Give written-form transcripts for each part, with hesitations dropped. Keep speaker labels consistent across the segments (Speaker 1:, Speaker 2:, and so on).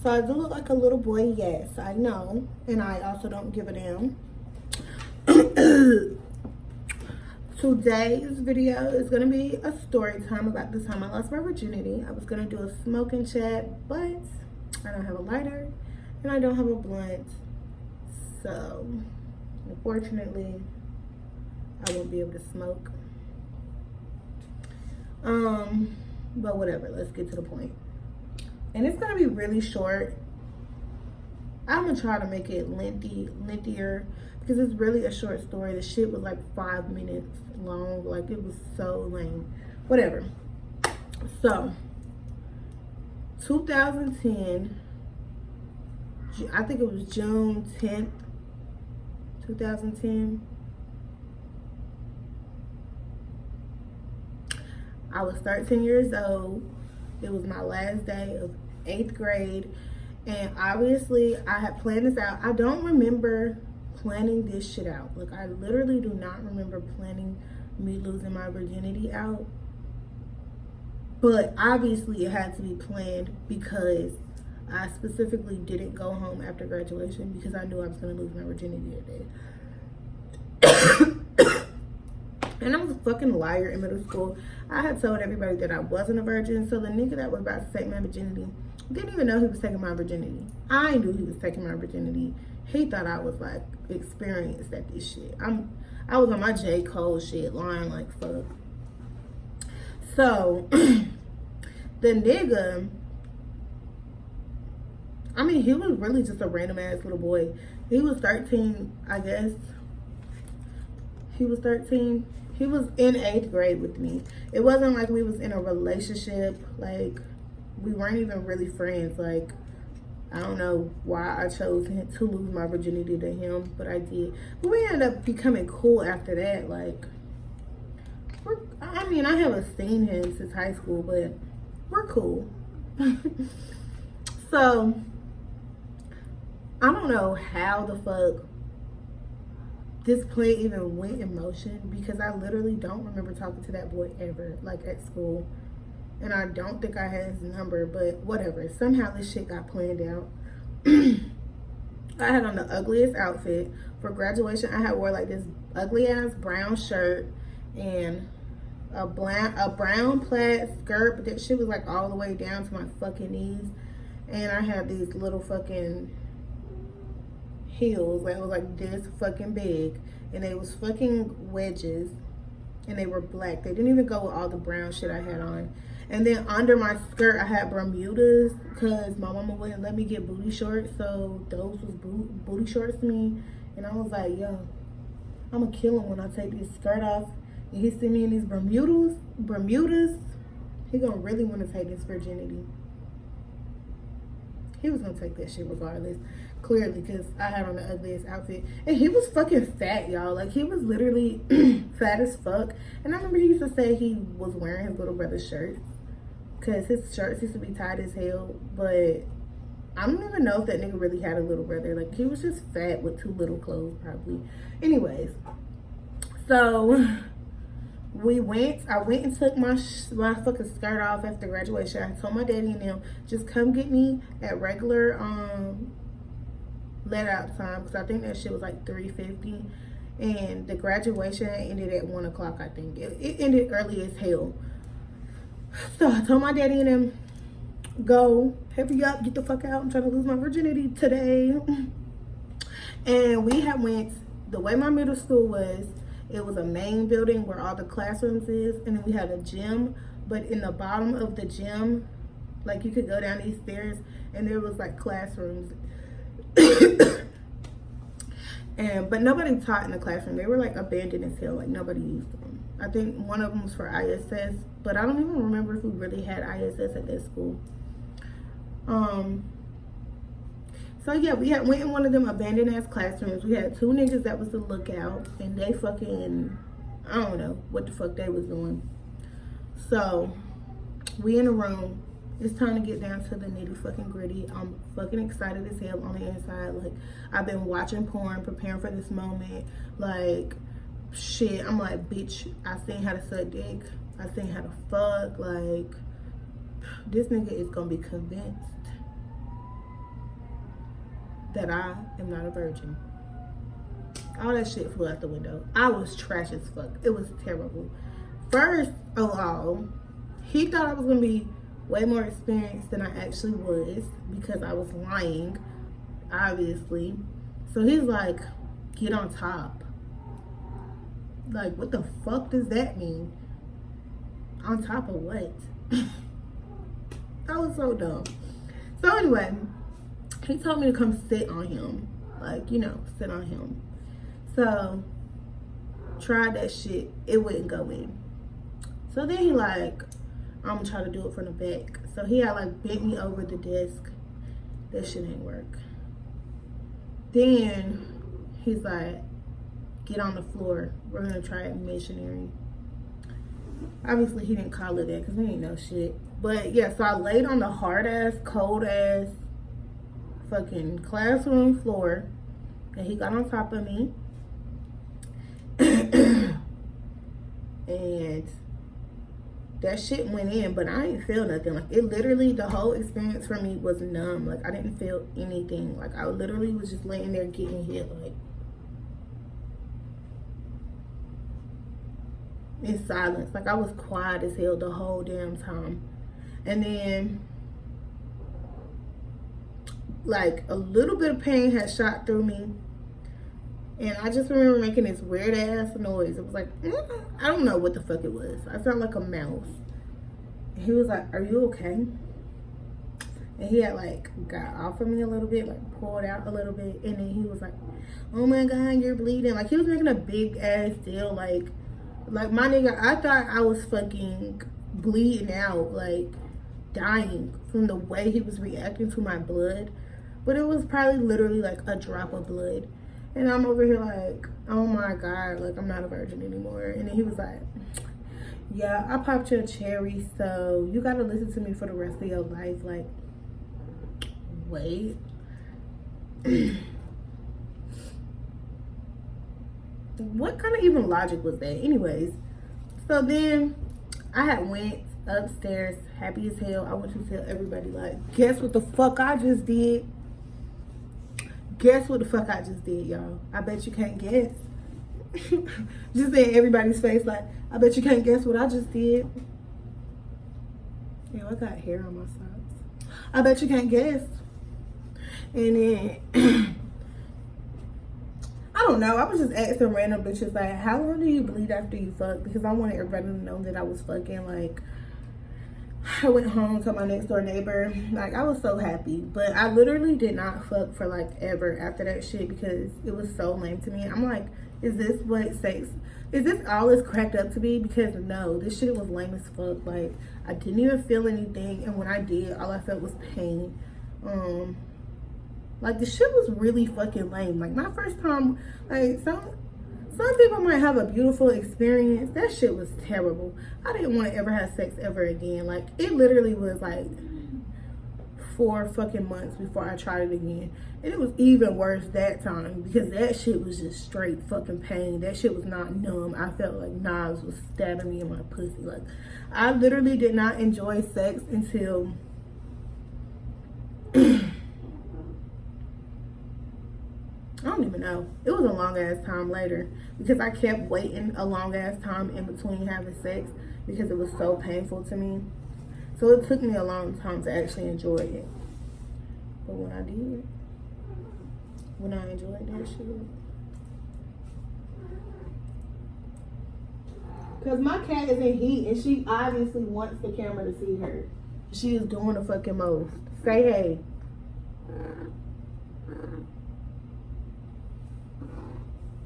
Speaker 1: So I do look like a little boy, yes, I know. And I also don't give a damn. Today's video is going to be a story time about the time I lost my virginity. I was going to do a smoking chat, but I don't have a lighter and I don't have a blunt. So, unfortunately, I won't be able to smoke. But whatever, let's get to the point. And it's going to be really short. I'm going to try to make it lengthier, because it's really a short story. The shit was like 5 minutes long. Like, it was so lame. Whatever. So, 2010, I think it was June 10th, 2010. I was 13 years old. It was my last day of 8th grade. And obviously, I had planned this out. I don't remember planning this shit out. Like, I literally do not remember planning me losing my virginity out. But obviously, it had to be planned because I specifically didn't go home after graduation because I knew I was going to lose my virginity that day. And I was a fucking liar in middle school. I had told everybody that I wasn't a virgin. So the nigga that was about to take my virginity didn't even know he was taking my virginity. I knew he was taking my virginity. He thought I was like experienced at this shit. I was on my J. Cole shit, lying like fuck. So the nigga, I mean, he was really just a random ass little boy. He was 13, I guess. He was 13. He was in 8th grade with me. It wasn't like we was in a relationship. Like, we weren't even really friends. Like, I don't know why I chose him to lose my virginity to him, but I did. But we ended up becoming cool after that. Like, I mean, I haven't seen him since high school, but we're cool. So, I don't know how the fuck this play even went in motion, because I literally don't remember talking to that boy ever, like at school. And I don't think I had his number, but whatever. Somehow this shit got planned out. I had on the ugliest outfit. For graduation, I had wore like this ugly ass brown shirt and a brown plaid skirt, but that shit was like all the way down to my fucking knees. And I had these little fucking heels that was like this fucking big, and they was fucking wedges, and they were black. They didn't even go with all the brown shit I had on. And then under my skirt I had Bermudas, because my mama wouldn't let me get booty shorts, so those was booty shorts to me. And I was like, yo, I'm gonna kill him when I take this skirt off and he see me in these Bermudas. He gonna really want to take this virginity. He was gonna take that shit regardless, clearly, because I had on the ugliest outfit. And he was fucking fat, y'all. Like, he was literally fat as fuck. And I remember he used to say he was wearing his little brother's shirt, because his shirts used to be tight as hell. But I don't even know if that nigga really had a little brother. Like, he was just fat with too little clothes, probably. Anyways, so I went and took my fucking skirt off after graduation. I told my daddy and them, just come get me at regular let out time, because I think that shit was like 3:50, and the graduation ended at 1 o'clock. I think it ended early as hell. So I told my daddy and them, go, hurry up, get the fuck out, I'm trying to lose my virginity today. And we had went, the way my middle school was, it was a main building where all the classrooms is, and then we had a gym, but in the bottom of the gym, like, you could go down these stairs and there was like classrooms. But nobody taught in the classroom. They were like abandoned as hell. Like, nobody used them. I think one of them was for ISS, but I don't even remember if we really had ISS at that school. So yeah, we went in one of them abandoned ass classrooms. We had 2 niggas that was the lookout, and they fucking, I don't know what the fuck they was doing. So we in a room. It's time to get down to the nitty fucking gritty. I'm fucking excited as hell on the inside. Like, I've been watching porn, preparing for this moment. Like, shit, I'm like, bitch, I seen how to suck dick. I seen how to fuck. Like, this nigga is gonna be convinced. that I am not a virgin. All that shit flew out the window. I was trash as fuck. It was terrible. First of all, he thought I was gonna be way more experienced than I actually was because I was lying, obviously. So he's like, get on top. Like, what the fuck does that mean? On top of what? I was so dumb. So anyway, he told me to come sit on him. Like, you know, sit on him. So, tried that shit. It wouldn't go in. So then he like, I'm gonna try to do it from the back. So he had like bent me over the desk. That shit ain't work. Then he's like, get on the floor. We're gonna try it missionary. Obviously he didn't call it that because we ain't know shit. But yeah, so I laid on the hard ass, cold ass fucking classroom floor. And he got on top of me. And that shit went in, but I didn't feel nothing. Like, it literally, the whole experience for me was numb. Like, I didn't feel anything. Like, I literally was just laying there getting hit, like, in silence. Like, I was quiet as hell the whole damn time. And then, like, a little bit of pain had shot through me. And I just remember making this weird ass noise. It was like, I don't know what the fuck it was. I sound like a mouse. And he was like, are you okay? And he had like got off of me a little bit, like pulled out a little bit. And then he was like, oh my God, you're bleeding. Like, he was making a big ass deal. Like my nigga, I thought I was fucking bleeding out, like dying from the way he was reacting to my blood. But it was probably literally like a drop of blood. And I'm over here like, oh my God, like, I'm not a virgin anymore. And then he was like, yeah, I popped your cherry, so you gotta listen to me for the rest of your life. Like, wait. What kind of even logic was that? Anyways, so then I had went upstairs, happy as hell. I went to tell everybody, like, guess what the fuck I just did? Guess what the fuck I just did, y'all? I bet you can't guess. Just in everybody's face, like, I bet you can't guess what I just did. Yo, I got hair on my socks. I bet you can't guess. And then, I don't know. I was just asking random bitches, like, how long do you bleed after you fuck? Because I wanted everybody to know that I was fucking, like, I went home to my next door neighbor. Like, I was so happy. But I literally did not fuck for like ever after that shit because it was so lame to me. I'm like, is this what sex, is this all it's cracked up to be? Because no, this shit was lame as fuck. Like, I didn't even feel anything. And when I did, all I felt was pain. Like, the shit was really fucking lame. Like, my first time, like, some people might have a beautiful experience. That shit was terrible. I didn't want to ever have sex ever again. Like, it literally was like 4 fucking months before I tried it again. And it was even worse that time because that shit was just straight fucking pain. That shit was not numb. I felt like knives was stabbing me in my pussy. Like, I literally did not enjoy sex until I don't even know. It was a long ass time later because I kept waiting a long ass time in between having sex because it was so painful to me. So it took me a long time to actually enjoy it. But when I did, when I enjoyed that shit. Because my cat is in heat and she obviously wants the camera to see her. She is doing the fucking most. Say hey.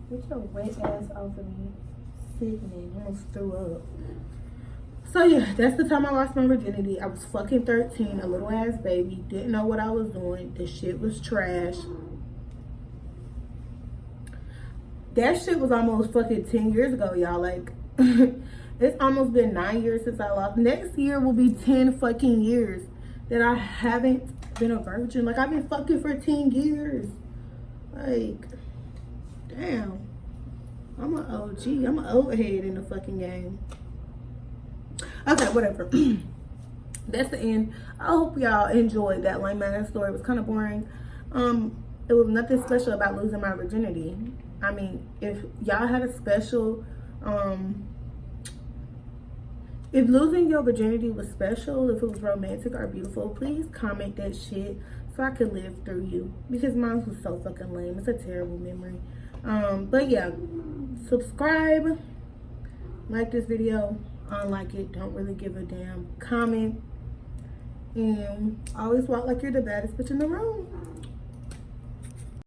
Speaker 1: Get your wet ass off of me. Sickening. I almost threw up. So yeah, that's the time I lost my virginity. I was fucking 13, a little ass baby. Didn't know what I was doing. The shit was trash. That shit was almost fucking 10 years ago, y'all. Like, it's almost been 9 years since I lost. Next year will be 10 fucking years that I haven't been a virgin. Like, I've been fucking for 10 years. Like, damn. I'm an OG. I'm an old head in the fucking game. Okay, whatever. That's the end. I hope y'all enjoyed that lame ass story. It was kind of boring. it was nothing special about losing my virginity. I mean, if y'all had a special, if losing your virginity was special, if it was romantic or beautiful, please comment that shit so I could live through you. Because mine was so fucking lame. It's a terrible memory. But yeah, subscribe, like this video, unlike it, don't really give a damn, comment, and always walk like you're the baddest bitch in the room.